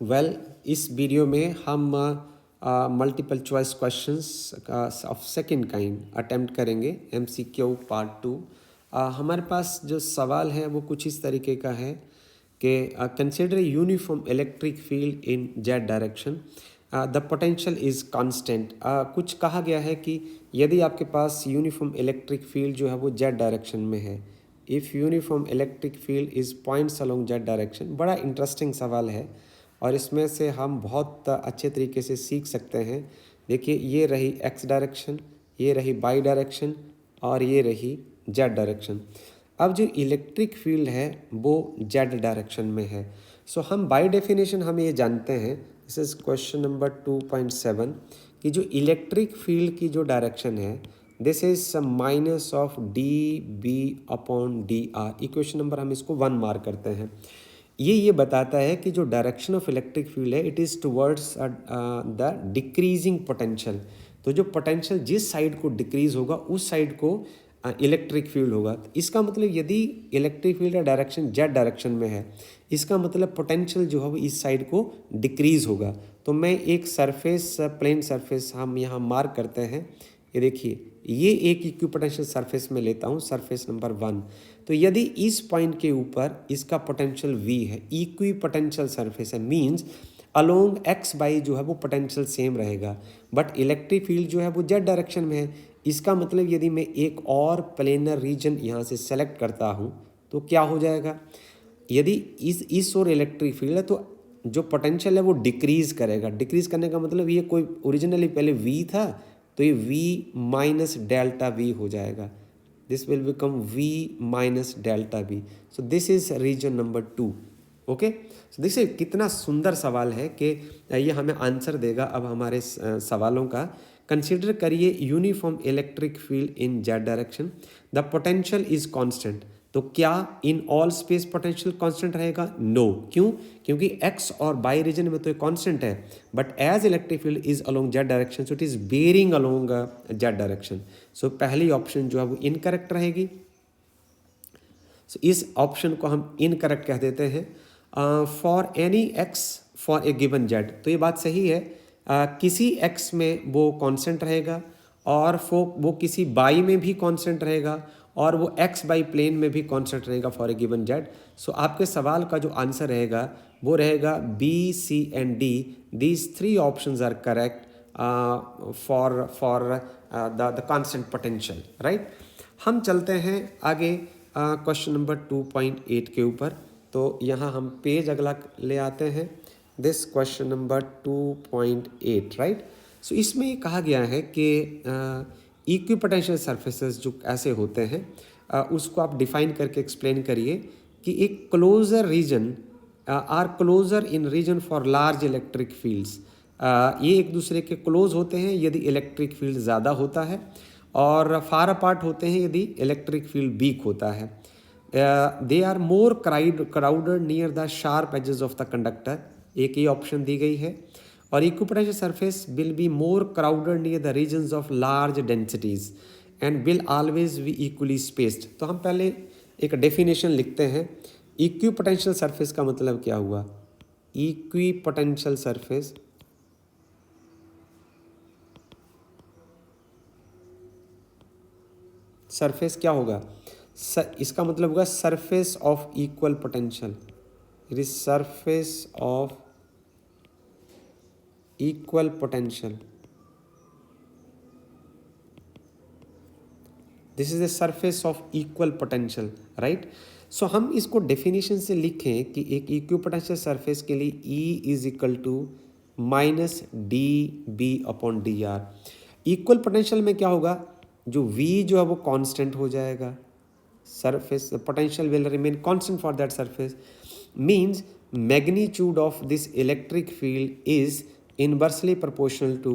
Well इस video में हम multiple choice questions of second kind attempt करेंगे, एमसीक्यू पार्ट 2। हमारे पास जो सवाल है वो कुछ इस तरीके का है कि consider uniform electric field in Z direction, the potential is constant. कुछ कहा गया है कि यदि आपके पास यूनिफॉर्म इलेक्ट्रिक फील्ड जो है वो जेड डायरेक्शन में है, if uniform electric field is points along z direction. बड़ा इंटरेस्टिंग सवाल है और इसमें से हम बहुत अच्छे तरीके से सीख सकते हैं। देखिए, ये रही एक्स डायरेक्शन, ये रही बाई डायरेक्शन और ये रही जेड डायरेक्शन। अब जो इलेक्ट्रिक फील्ड है वो जेड डायरेक्शन में है। सो हम बाय डेफिनेशन हम ये जानते हैं, दिस इज क्वेश्चन नंबर 2.7, कि जो इलेक्ट्रिक फील्ड की जो डायरेक्शन है this is minus of D B upon D R. Equation number हम इसको 1 मार्क करते हैं। ये बताता है कि जो डायरेक्शन ऑफ इलेक्ट्रिक फील्ड है it is towards the decreasing potential. तो जो पोटेंशियल जिस साइड को डिक्रीज होगा उस साइड को इलेक्ट्रिक फील्ड होगा। तो इसका मतलब यदि इलेक्ट्रिक फील्ड का डायरेक्शन जेड डायरेक्शन में है, इसका मतलब पोटेंशियल जो है वो इस साइड को डिक्रीज होगा। तो मैं एक सरफेस, प्लेन सरफेस हम यहाँ मार्क करते हैं। ये देखिए, ये एक इक्विपोटेंशियल सरफेस में लेता हूँ, सरफेस नंबर 1। तो यदि इस पॉइंट के ऊपर इसका पोटेंशियल v है, इक्वी पोटेंशियल सरफेस है, मींस अलोंग एक्स बाई जो है वो पोटेंशियल सेम रहेगा, बट इलेक्ट्रिक फील्ड जो है वो जेड डायरेक्शन में है। इसका मतलब यदि मैं एक और प्लेनर रीजन यहाँ से सेलेक्ट करता हूँ तो क्या हो जाएगा, यदि इस और इलेक्ट्रिक फील्ड है तो जो पोटेंशियल है वो डिक्रीज करेगा। डिक्रीज करने का मतलब ये कोई ओरिजिनली पहले v था तो ये v माइनस डेल्टा v हो जाएगा। This will become v minus delta v। So this is reason number 2। Okay, so देखिए कितना सुंदर सवाल है कि ये हमें आंसर देगा अब हमारे सवालों का। कंसिडर करिए uniform electric field in Z direction, the potential is constant. तो क्या in all space potential constant रहेगा? नो। क्यों? क्योंकि एक्स और बाई रीजन में तो एक कांस्टेंट है, but as electric field is along z direction so it is bearing along z direction. So पहली ऑप्शन जो है वो इनकरेक्ट रहेगी। सो इस ऑप्शन को हम इनकरेक्ट कह देते हैं। For any x for a given Z, तो ये बात सही है। किसी एक्स में वो कांस्टेंट रहेगा और वो किसी बाई में भी कांस्टेंट रहेगा और वो एक्स बाई प्लेन में भी कांस्टेंट रहेगा for a given Z. So आपके सवाल का जो आंसर रहेगा वो रहेगा B, C and D. These 3 options are correct for the constant potential, right. हम चलते हैं आगे क्वेश्चन नंबर 2.8 के ऊपर। तो यहाँ हम पेज अगला ले आते हैं, दिस क्वेश्चन नंबर 2.8, राइट। सो इसमें ये कहा गया है कि इक्विपोटेंशियल सरफेसेस जो ऐसे होते हैं उसको आप डिफाइन करके एक्सप्लेन करिए कि एक closer region are closer in region for large electric fields. ये एक दूसरे के क्लोज होते हैं यदि इलेक्ट्रिक फील्ड ज़्यादा होता है और फार अपार्ट होते हैं यदि इलेक्ट्रिक फील्ड वीक होता है। They are more crowded near the sharp edges of the conductor, एक ही ऑप्शन दी गई है। और equipotential surface will be more crowded near the regions of large densities and will always be equally spaced. तो हम पहले एक डेफिनेशन लिखते हैं। इक्विपोटेंशियल सरफेस का मतलब क्या हुआ? इक्विपोटेंशियल सरफेस सरफेस क्या होगा? इसका मतलब होगा surface of equal potential. It is surface of equal potential. This is the surface of equal potential, right. So हम इसको डेफिनेशन से लिखें कि एक इक्विपोटेंशियल सरफेस के लिए E is equal to minus D B upon D R. Equal potential में क्या होगा, जो V जो है वो कांस्टेंट हो जाएगा, surface the potential will remain constant for that surface, means magnitude of this electric field is inversely proportional to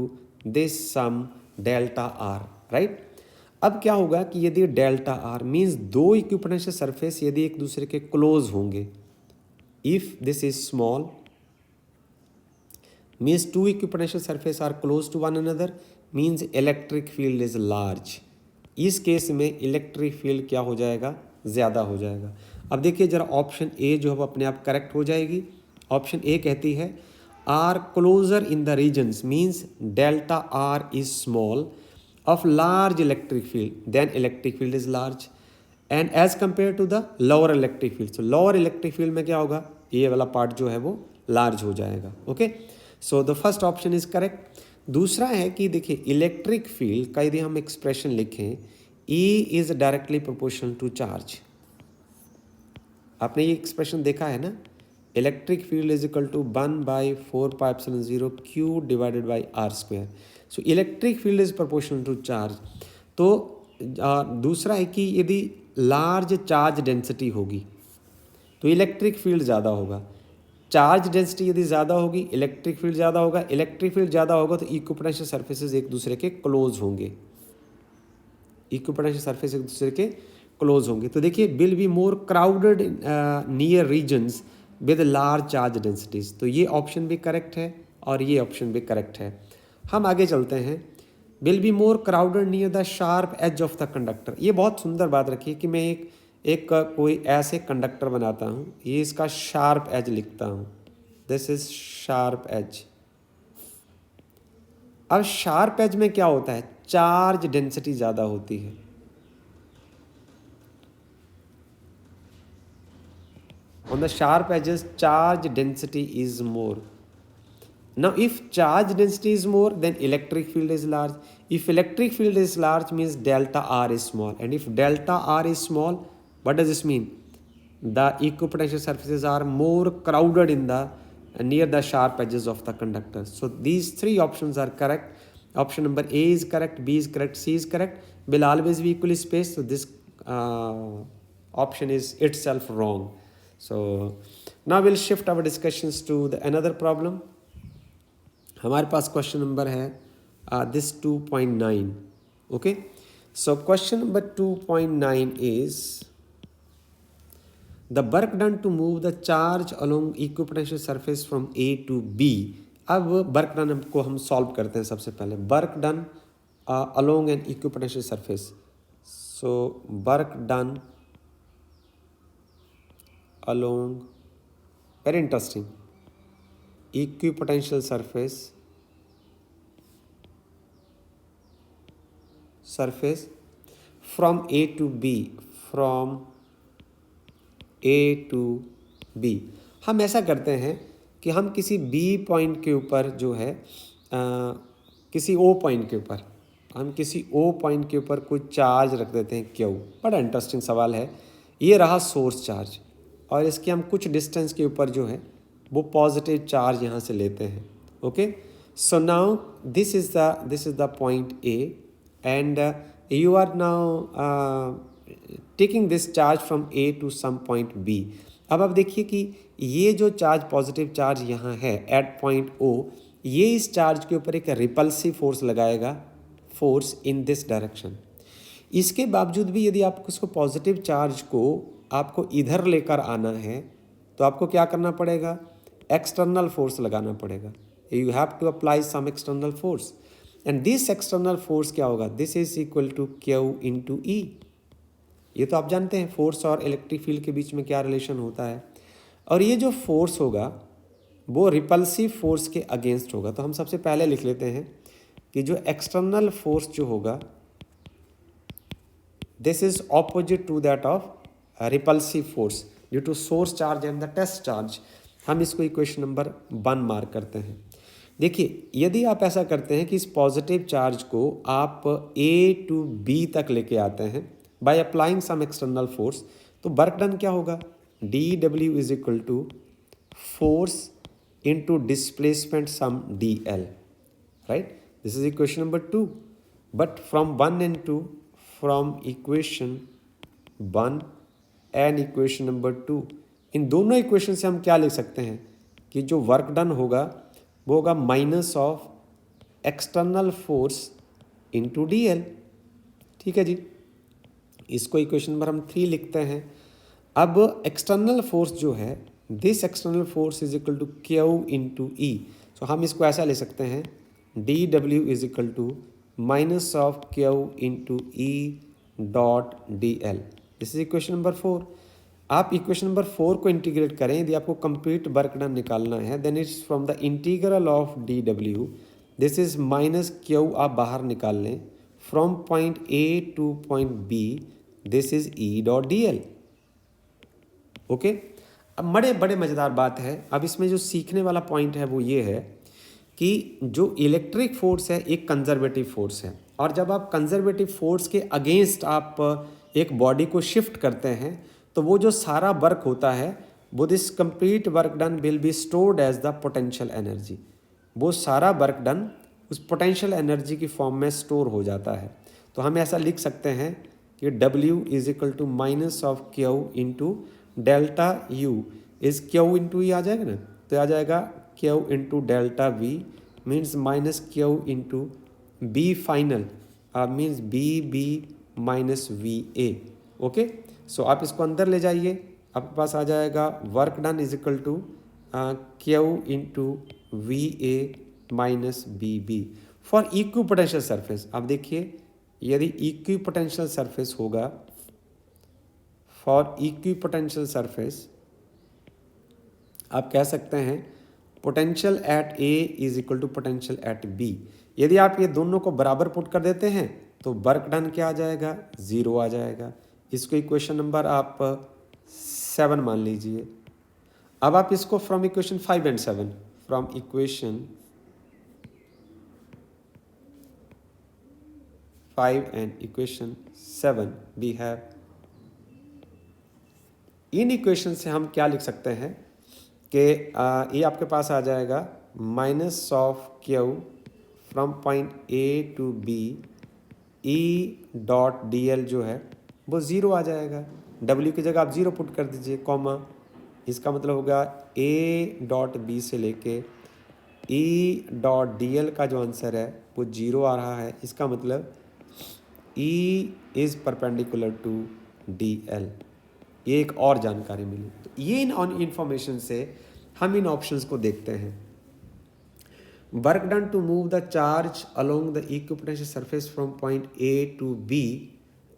this sum delta r, right। अब क्या होगा कि यदि डेल्टा आर मीन्स दो इक्विपोटेंशियल सरफेस यदि एक दूसरे के क्लोज होंगे, if this is small means two equipotensial surface are close to one another means electric field is large। इस केस में इलेक्ट्रिक फील्ड क्या हो जाएगा? ज़्यादा हो जाएगा। अब देखिए जरा ऑप्शन ए जो है वो अपने आप करेक्ट हो जाएगी ऑप्शन ए कहती है are closer in the regions means delta R is small of large electric field then electric field is large and as compare to the lower electric field. So lower electric field में क्या होगा, ये वाला part जो है वो large हो जाएगा। Okay, so the first option is correct. दूसरा है कि देखिए इलेक्ट्रिक फील्ड का यदि हम एक्सप्रेशन लिखें E is directly proportional to charge. आपने ये एक्सप्रेशन देखा है ना, electric field is equal to 1/4πε0 Q divided by R square. So electric field is proportional to charge. तो दूसरा है कि यदि लार्ज चार्ज डेंसिटी होगी तो इलेक्ट्रिक फील्ड ज़्यादा होगा, चार्ज डेंसिटी यदि ज़्यादा होगी इलेक्ट्रिक फील्ड ज़्यादा होगा, इलेक्ट्रिक फील्ड ज़्यादा होगा तो इक्विपोटेंशियल सर्फेसेस एक दूसरे के क्लोज होंगे, इक्विपोटेंशियल सर्फेस एक दूसरे के क्लोज होंगे। तो देखिए will be more crowded near regions with large charge densities. तो ये ऑप्शन भी करेक्ट है और ये ऑप्शन भी करेक्ट है। हम आगे चलते हैं, will be more crowded near the sharp edge of the conductor. ये बहुत सुंदर बात रखिए कि मैं एक कोई ऐसे कंडक्टर बनाता हूँ, ये इसका शार्प एज लिखता हूँ, दिस इज शार्प एज। अब शार्प एज में क्या होता है, चार्ज डेंसिटी ज़्यादा होती है। On the sharp edges charge density is more. Now if charge density is more then electric field is large. If electric field is large means delta R is small, and if delta R is small, what does this mean? The equipotential surfaces are more crowded in the near the sharp edges of the conductor. So these three options are correct. Option number A is correct, B is correct, C is correct. Will always be equally spaced. So this option is itself wrong. So now we'll shift our discussions to the another problem. हमारे पास question number है this 2.9. Okay, so question number 2.9 is the work done to move the charge along equipotential surface from A to B. अब work done को हम solve करते हैं। सबसे पहले work done along an equipotential surface. So work done along, very interesting, equipotential surface from A to B, from A to B। हम ऐसा करते हैं कि हम किसी B पॉइंट के ऊपर जो है किसी O पॉइंट के ऊपर, हम किसी O पॉइंट के ऊपर कोई चार्ज रख देते हैं Q। बड़ा इंटरेस्टिंग सवाल है। ये रहा सोर्स चार्ज और इसके हम कुछ डिस्टेंस के ऊपर जो है वो पॉजिटिव चार्ज यहाँ से लेते हैं। Okay, so now this is the point A and you are now taking this charge from A to some point B. अब आप देखिए कि ये जो चार्ज पॉजिटिव चार्ज यहाँ है एट पॉइंट ओ, ये इस चार्ज के ऊपर एक रिपल्सिव फोर्स लगाएगा, फोर्स इन दिस डायरेक्शन। इसके बावजूद भी यदि आप उसको पॉजिटिव चार्ज को आपको इधर लेकर आना है तो आपको क्या करना पड़ेगा, एक्सटर्नल फोर्स लगाना पड़ेगा। You have to apply some external force and this external force क्या होगा, this is equal to Q into E. ये तो आप जानते हैं फोर्स और इलेक्ट्रिक फील्ड के बीच में क्या रिलेशन होता है। और ये जो फोर्स होगा वो रिपल्सिव फोर्स के अगेंस्ट होगा। तो हम सबसे पहले लिख लेते हैं कि जो एक्सटर्नल फोर्स जो होगा this is opposite to that of repulsive force due to source charge and the test charge. हम इसको इक्वेशन नंबर 1 मार्क करते हैं। देखिए यदि आप ऐसा करते हैं कि इस पॉजिटिव चार्ज को आप A टू B तक लेके आते हैं by applying some external force, तो वर्क डन क्या होगा, dW is equal to force into displacement some dl, right. This is equation number 2। But from 1 and 2, from equation 1 and equation number 2, इन दोनों equation से हम क्या लिख सकते हैं कि जो वर्क डन होगा वो होगा minus of external force into dl। ठीक है जी, इसको इक्वेशन नंबर हम 3 लिखते हैं। अब एक्सटर्नल फोर्स जो है this external force is equal to Q into E. So हम इसको ऐसा ले सकते हैं dW is equal to minus of Q into E dot dl। This is equation number 4। आप इक्वेशन नंबर 4 को इंटीग्रेट करें, यदि आपको कंप्लीट वर्क डन निकालना है, then it's from the integral of D W, this is minus Q, आप बाहर निकाल लें, from point A to point B, this is E dot D L. Okay, अब बड़े बड़े मज़ेदार बात है, अब इसमें जो सीखने वाला पॉइंट है वो ये है कि जो इलेक्ट्रिक फोर्स है एक कंजर्वेटिव फोर्स है, और जब आप कंजर्वेटिव फोर्स के अगेंस्ट आप एक बॉडी को शिफ्ट करते हैं तो वो जो सारा वर्क होता है वो this complete work done will be stored as the potential energy. वो सारा वर्क डन उस पोटेंशियल एनर्जी की फॉर्म में स्टोर हो जाता है। तो हम ऐसा लिख सकते हैं कि W is equal to minus of Q into delta U is Q into E आ जाएगा ना, तो आ जाएगा Q into delta V means minus Q into B final means B minus V A. Okay, so आप इसको अंदर ले जाइए, आपके पास आ जाएगा work done is equal to Q into V A minus B B for equipotential surface. आप देखिए, यदि इक्वी पोटेंशियल सरफेस होगा, फॉर इक्वी पोटेंशियल सरफेस आप कह सकते हैं potential at A is equal to potential at B. यदि आप ये दोनों को बराबर पुट कर देते हैं तो वर्क डन क्या आ जाएगा, 0 आ जाएगा। इसको इक्वेशन नंबर आप 7 मान लीजिए। अब आप इसको from equation 5 and 7, from equation 5 and equation 7 we have, इन इक्वेशन से हम क्या लिख सकते हैं कि ये आपके पास आ जाएगा minus of Q from point A to B E dot D L जो है वो 0 आ जाएगा। W की जगह आप 0 पुट कर दीजिए, कॉमा, इसका मतलब होगा ए डॉट बी से लेके ई डॉट डी एल का जो आंसर है वो 0 आ रहा है। इसका मतलब E is perpendicular to D L. ये एक और जानकारी मिली। तो ये इन इन्फॉर्मेशन से हम इन ऑप्शंस को देखते हैं। Work done to move the charge along the equipotential surface from point A to B,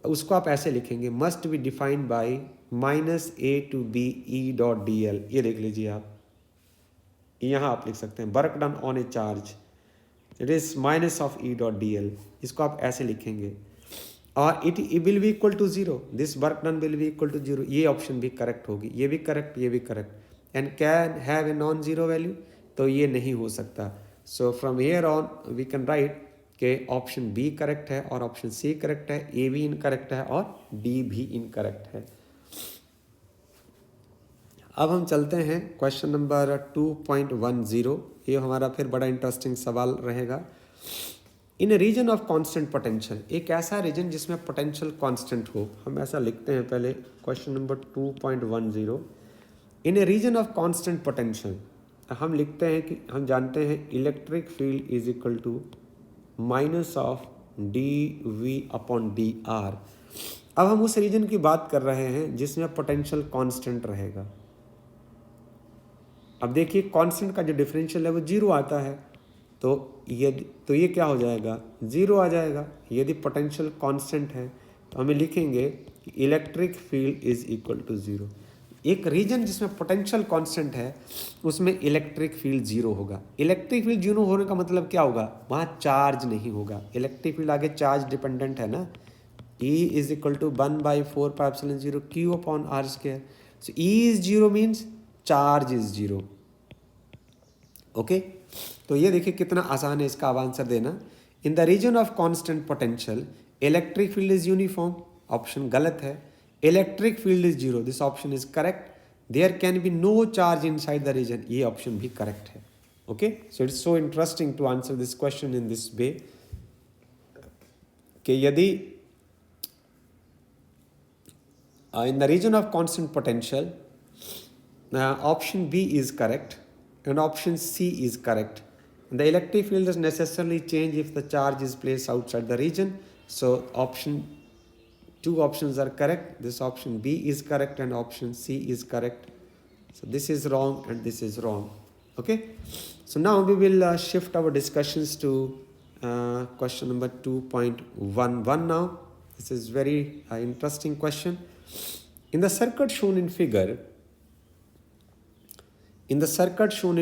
उसको आप ऐसे लिखेंगे, must be defined by minus A to B E dot D L. ये देख लीजिए आप, यहाँ आप लिख सकते हैं work done on a charge it is minus of E dot D L. इसको आप ऐसे लिखेंगे और it will be equal to 0, this work done will be equal to 0। ये ऑप्शन भी करेक्ट होगी, ये भी करेक्ट, ये भी correct. And can have a non zero value, तो ये नहीं हो सकता। So from here on we can write के ऑप्शन बी करेक्ट है और ऑप्शन सी करेक्ट है, ए भी इनकरेक्ट है और डी भी इनकरेक्ट है। अब हम चलते हैं क्वेश्चन नंबर 2.10। ये हमारा फिर बड़ा इंटरेस्टिंग सवाल रहेगा। इन a region of constant potential, एक ऐसा रीजन जिसमें पोटेंशियल कांस्टेंट हो, हम ऐसा लिखते हैं पहले question number 2.10। In a region of constant potential हम लिखते हैं कि हम जानते हैं electric field is equal to minus of D V upon D R. अब हम उस रीजन की बात कर रहे हैं जिसमें पोटेंशियल कांस्टेंट रहेगा। अब देखिए कांस्टेंट का जो डिफरेंशियल है वो 0 आता है, तो ये क्या हो जाएगा, 0 आ जाएगा। यदि पोटेंशियल कांस्टेंट है तो हमें लिखेंगे कि electric field is equal to 0। एक रीजन जिसमें पोटेंशियल कांस्टेंट है उसमें इलेक्ट्रिक फील्ड 0 होगा। इलेक्ट्रिक फील्ड 0 होने का मतलब क्या होगा, वहाँ चार्ज नहीं होगा। इलेक्ट्रिक फील्ड आगे चार्ज डिपेंडेंट है ना, E is equal to 1/4πε0 Q upon R square. So E is 0 means charge is 0। Okay, तो ये देखिए कितना आसान है इसका अब आंसर देना। In the region of constant potential electric field is uniform, option गलत है। Electric field is 0, this option is correct. There can be no charge inside the region, ये ऑप्शन भी करेक्ट है। Okay, so it's so interesting to answer this question in this way कि यदि in the region of constant potential option B is correct and option C is correct. And the electric field is necessarily change if the charge is placed outside the region. So two options are correct. This option B is correct and option C is correct. So this is wrong and this is wrong. Okay, so now we will shift our discussions to question number 2.11 now. This is very interesting question. In the circuit shown in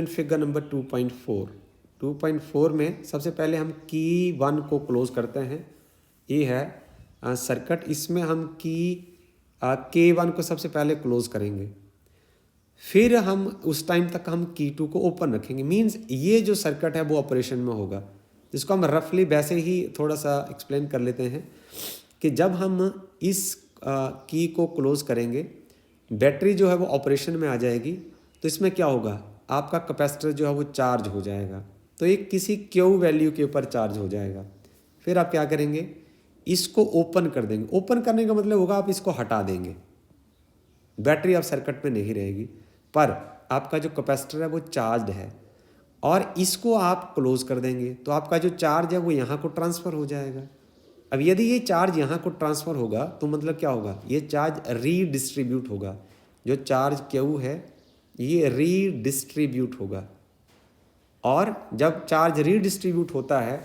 figure, number 2.4, 2.4 में सबसे पहले हम की 1 को close करते हैं। ये है सर्किट, इसमें हम की K1 को सबसे पहले क्लोज करेंगे, फिर हम उस टाइम तक हम की 2 को ओपन रखेंगे। मींस ये जो सर्किट है वो ऑपरेशन में होगा, जिसको हम रफली वैसे ही थोड़ा सा एक्सप्लेन कर लेते हैं कि जब हम इस की को क्लोज करेंगे, बैटरी जो है वो ऑपरेशन में आ जाएगी, तो इसमें क्या होगा, आपका कैपेसिटर जो है वो चार्ज हो जाएगा। तो एक किसी क्यू वैल्यू के ऊपर चार्ज हो जाएगा। फिर आप क्या करेंगे, इसको ओपन कर देंगे। ओपन करने का मतलब होगा आप इसको हटा देंगे, बैटरी अब सर्किट में नहीं रहेगी, पर आपका जो कैपेसिटर है वो चार्ज है, और इसको आप क्लोज कर देंगे तो आपका जो चार्ज है वो यहाँ को ट्रांसफ़र हो जाएगा। अब यदि ये चार्ज यहाँ को ट्रांसफ़र होगा तो मतलब क्या होगा, ये चार्ज रीडिस्ट्रीब्यूट होगा। जो चार्ज क्यू है ये रीडिस्ट्रीब्यूट होगा, और जब चार्ज रीडिस्ट्रीब्यूट होता है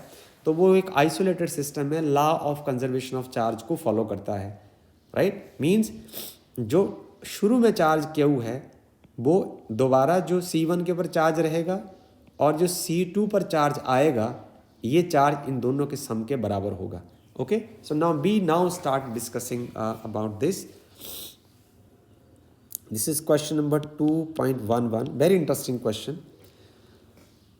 तो वो एक आइसोलेटेड सिस्टम है, law of conservation of charge को फॉलो करता है, राइट। मींस जो शुरू में चार्ज क्यू है वो दोबारा जो C1 के ऊपर चार्ज रहेगा, और जो C2 पर चार्ज आएगा, ये चार्ज इन दोनों के सम के बराबर होगा। Okay, so now start discussing about this. This is question number 2.11, very interesting question.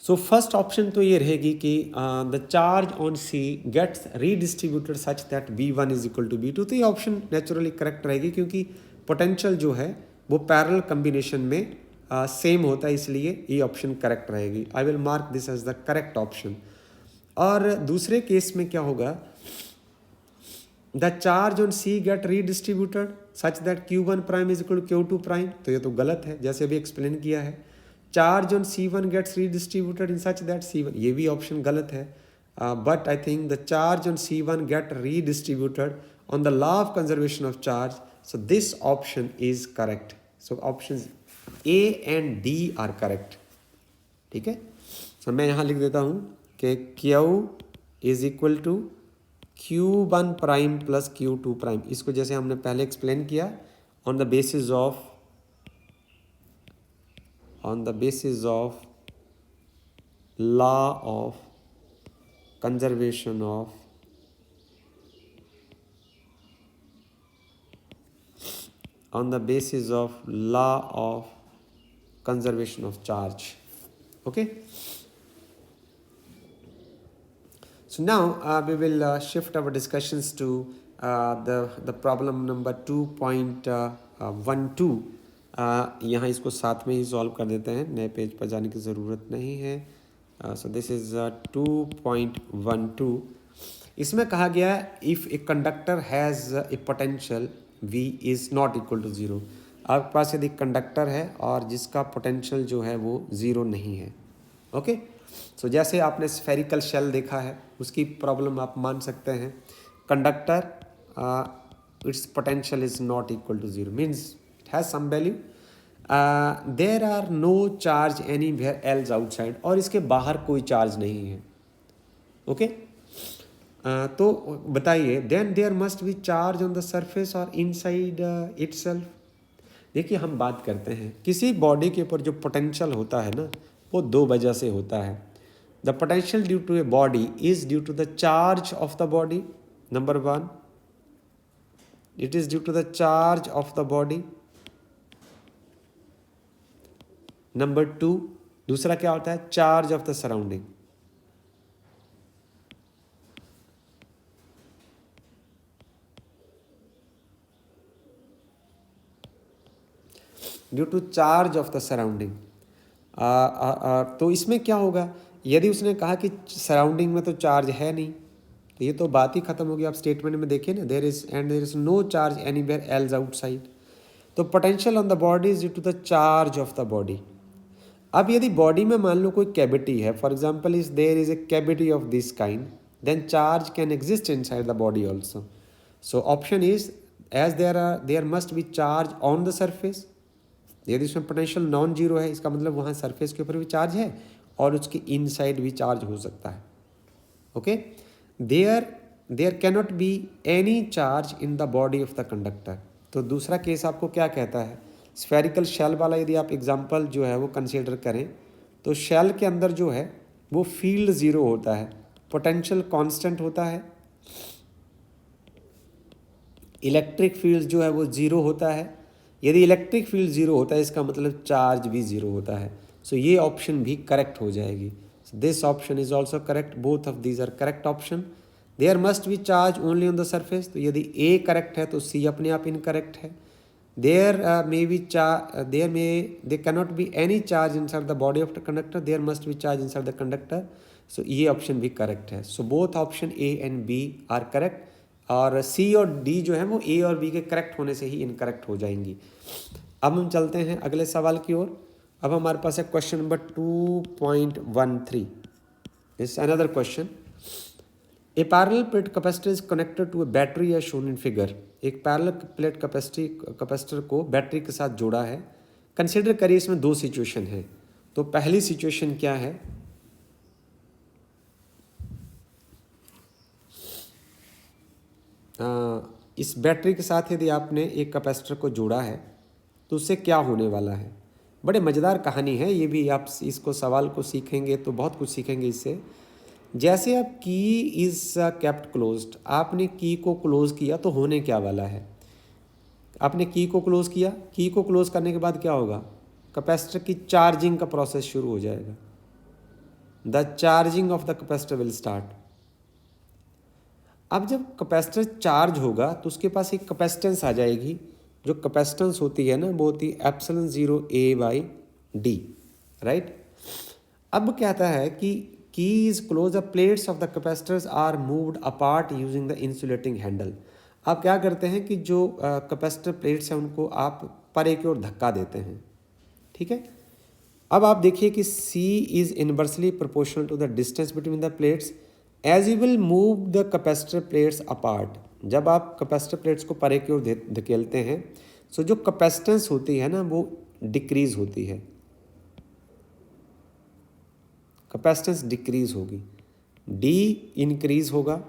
So first option तो ये रहेगी कि the charge on C gets redistributed such that V1 is equal to V2। तो ये ऑप्शन नेचुरली करेक्ट रहेगी, क्योंकि potential जो है वो पैरेलल कम्बिनेशन में सेम होता है, इसलिए ये ऑप्शन करेक्ट रहेगी। I will mark this as the correct option. और दूसरे केस में क्या होगा, the charge on C get redistributed such that Q1 prime is equal to Q2 prime. तो ये तो गलत है, जैसे अभी एक्सप्लेन किया है। Charge on C1 gets redistributed in such that C1, ये भी ऑप्शन गलत है। But I think the charge on C1 get redistributed on the law of conservation of charge, so this option is correct. So option A and D are correct. ठीक है, सो मैं यहाँ लिख देता हूँ कि Q is equal to Q1 prime plus Q2 prime. इसको जैसे हमने पहले एक्सप्लेन किया, on the basis of law of conservation of charge. Okay, so now we will shift our discussions to the problem number 2.12. यहाँ इसको साथ में ही solve कर देते हैं, नए पेज पर जाने की ज़रूरत नहीं है। So this is 2.12। इसमें कहा गया if a conductor has a potential V is not equal to 0। आपके पास यदि कंडक्टर है और जिसका पोटेंशियल जो है वो 0 नहीं है। ओके, सो जैसे आपने स्फेरिकल शेल देखा है, उसकी प्रॉब्लम आप मान सकते हैं। Conductor its potential is not equal to 0 means has some value, there are no charge anywhere else outside, और इसके बाहर कोई चार्ज नहीं है। ओके, तो बताइए then there must be charge on the surface or inside itself। देखिए हम बात करते हैं किसी बॉडी के ऊपर जो पोटेंशियल होता है ना, वो दो वजह से होता है। The potential due to a body is due to the charge of the body, number 1, it is due to the charge of the body. Number 2, दूसरा क्या होता है, charge of the surrounding. Due to charge of the surrounding. तो इसमें क्या होगा, यदि उसने कहा कि सराउंडिंग में तो चार्ज है नहीं, तो ये तो बात ही खत्म होगी। आप स्टेटमेंट में देखिए ना, there is no charge anywhere else outside. तो potential on the body is due to the charge of the body. अब यदि बॉडी में मान लो कोई कैविटी है, for example is there is a cavity of this kind, then charge can exist inside the body also. So option is as there must be charge on the surface. यदि उसमें potential non zero है, इसका मतलब वहाँ surface के ऊपर भी charge है और उसके इनसाइड भी चार्ज हो सकता है। Okay, there cannot be any charge in the body of the conductor. तो दूसरा केस आपको क्या कहता है, स्फेरिकल शेल वाला यदि आप एग्जांपल जो है वो कंसीडर करें तो शेल के अंदर जो है वो फील्ड ज़ीरो होता है, पोटेंशियल कांस्टेंट होता है, इलेक्ट्रिक फील्ड जो है वो ज़ीरो होता है। यदि इलेक्ट्रिक फील्ड ज़ीरो होता है इसका मतलब चार्ज भी ज़ीरो होता है। सो ये ऑप्शन भी करेक्ट हो जाएगी। This option is also correct, both of these are correct option. There must be charge only on the surface, तो यदि ए करेक्ट है तो सी अपने आप इनकरेक्ट है। There may be they cannot be any charge inside the body of the conductor, there must be charge inside the conductor. So ये option भी correct है। So both option A and B are correct, और C और D जो है वो ए और B के करेक्ट होने से ही इनकरेक्ट हो जाएंगी। अब हम चलते हैं अगले सवाल की ओर। अब हमारे पास है question number 2.13। It's another question. A parallel plate capacitor is connected to a battery as shown in figure. एक पैरेलल प्लेट कैपेसिटर को बैटरी के साथ जोड़ा है। कंसिडर करिए इसमें दो सिचुएशन है। तो पहली सिचुएशन क्या है, इस बैटरी के साथ यदि आपने एक कैपेसिटर को जोड़ा है तो उससे क्या होने वाला है। बड़े मज़ेदार कहानी है ये भी, आप इसको सवाल को सीखेंगे तो बहुत कुछ सीखेंगे इससे। जैसे अब की इज़ केप्ट क्लोज्ड, आपने की को क्लोज़ किया तो होने क्या वाला है, आपने की को क्लोज़ किया, की को क्लोज़ करने के बाद क्या होगा, कैपेसिटर की चार्जिंग का प्रोसेस शुरू हो जाएगा। The charging of the capacitor will start. अब जब कैपेसिटर चार्ज होगा तो उसके पास एक कैपेसिटेंस आ जाएगी। जो कैपेसिटेंस होती है ना वो होती है epsilon 0 A by D, right. अब कहता है कि keys close the plates of the capacitors are moved apart using the insulating handle. आप क्या करते हैं कि जो कैपेसिटर प्लेट्स हैं उनको आप परे की ओर धक्का देते हैं, ठीक है। अब आप देखिए कि C is inversely proportional to the distance between the plates as you will move the capacitor plates apart. जब आप कैपेसिटर प्लेट्स को परे की ओर धकेलते हैं सो जो कैपेसिटेंस होती है ना वो डिक्रीज होती है, कैपेसिटेंस डिक्रीज होगी, D इंक्रीज होगा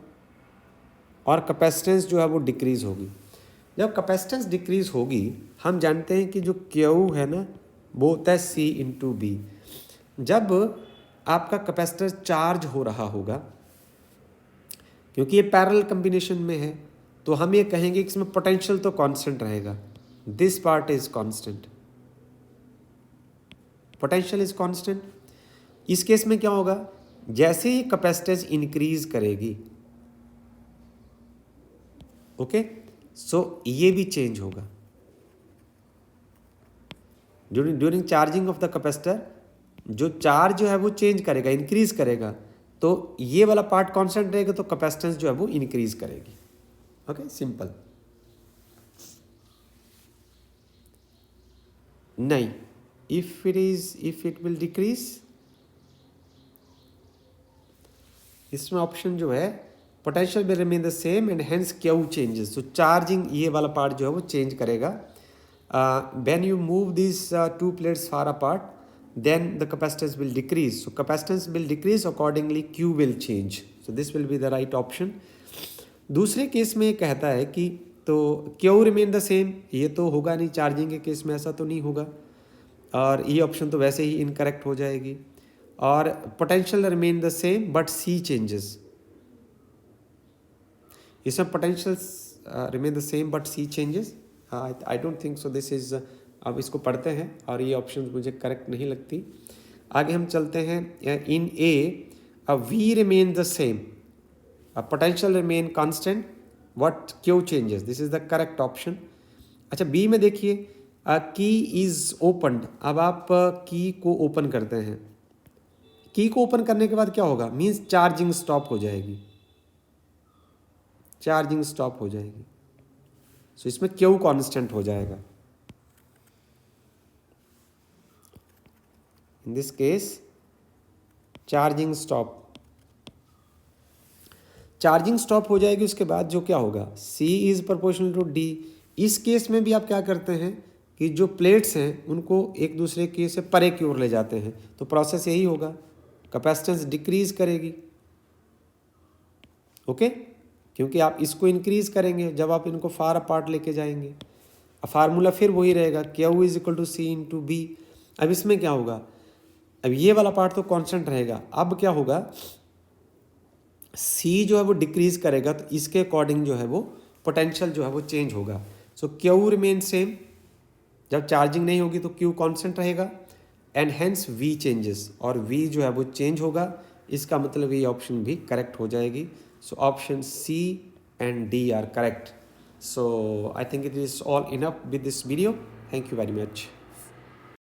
और कैपेसिटेंस जो है वो डिक्रीज होगी। जब कैपेसिटेंस डिक्रीज होगी हम जानते हैं कि जो Q है ना वो होता है C इंटू बी। जब आपका कैपेसिटर चार्ज हो रहा होगा, क्योंकि ये पैरेलल कॉम्बिनेशन में है तो हम ये कहेंगे कि इसमें पोटेंशियल तो कांस्टेंट रहेगा। This part is constant, potential is constant. इस केस में क्या होगा, जैसे ही कैपेसिटेंस इंक्रीज करेगी, ओके, सो ये भी चेंज होगा। During charging of the capacitor जो चार्ज जो है वो चेंज करेगा, इंक्रीज करेगा, तो ये वाला पार्ट कांस्टेंट रहेगा तो कैपेसिटेंस जो है वो इंक्रीज करेगी। Okay, simple. नहीं, इफ इट विल डिक्रीज, इसमें ऑप्शन जो है potential will remain the same and hence Q changes. तो चार्जिंग ये वाला पार्ट जो है वो चेंज करेगा। When you move this to plates far apart then the capacitance will decrease, so capacitance will decrease accordingly Q will change, so this will be the right option। दूसरे case में कहता है कि तो Q remain the same, ये तो होगा नहीं, चार्जिंग के केस में ऐसा तो नहीं होगा, और ये ऑप्शन तो वैसे ही इनकरेक्ट हो जाएगी। और potential remain the same but C changes, इसमें potential remain the same but C changes, I don't think so this is. अब इसको पढ़ते हैं और ये ऑप्शन मुझे करेक्ट नहीं लगती। आगे हम चलते हैं। In A V remain the same, potential remain constant, what Q changes, this is the correct option. अच्छा, बी में देखिए की इज ओपनड। अब आप की को ओपन करते हैं, की को ओपन करने के बाद क्या होगा, मीन्स चार्जिंग स्टॉप हो जाएगी, चार्जिंग स्टॉप हो जाएगी। सो इसमें क्यू कांस्टेंट हो जाएगा। In this case charging stop, charging stop हो जाएगी। उसके बाद जो क्या होगा, C is proportional to D। इस केस में भी आप क्या करते हैं कि जो प्लेट्स हैं उनको एक दूसरे के से परे की ओर ले जाते हैं, तो प्रोसेस यही होगा, कैपेसिटेंस डिक्रीज करेगी, ओके, क्योंकि आप इसको इंक्रीज करेंगे जब आप इनको फार अपार्ट लेके जाएंगे। फार्मूला फिर वही रहेगा, Q is equal to C into V. अब इसमें क्या होगा, अब ये वाला पार्ट तो कांस्टेंट रहेगा, अब क्या होगा, सी जो है वो डिक्रीज करेगा तो इसके अकॉर्डिंग जो है वो पोटेंशियल जो है वो चेंज होगा। सो Q रिमेन सेम, जब चार्जिंग नहीं होगी तो Q कांस्टेंट रहेगा एंड हेंस V चेंजेस, और V जो है वो चेंज होगा। इसका मतलब ये ऑप्शन भी करेक्ट हो जाएगी। So option C and D are correct. So I think it is all enough with this video. Thank you very much.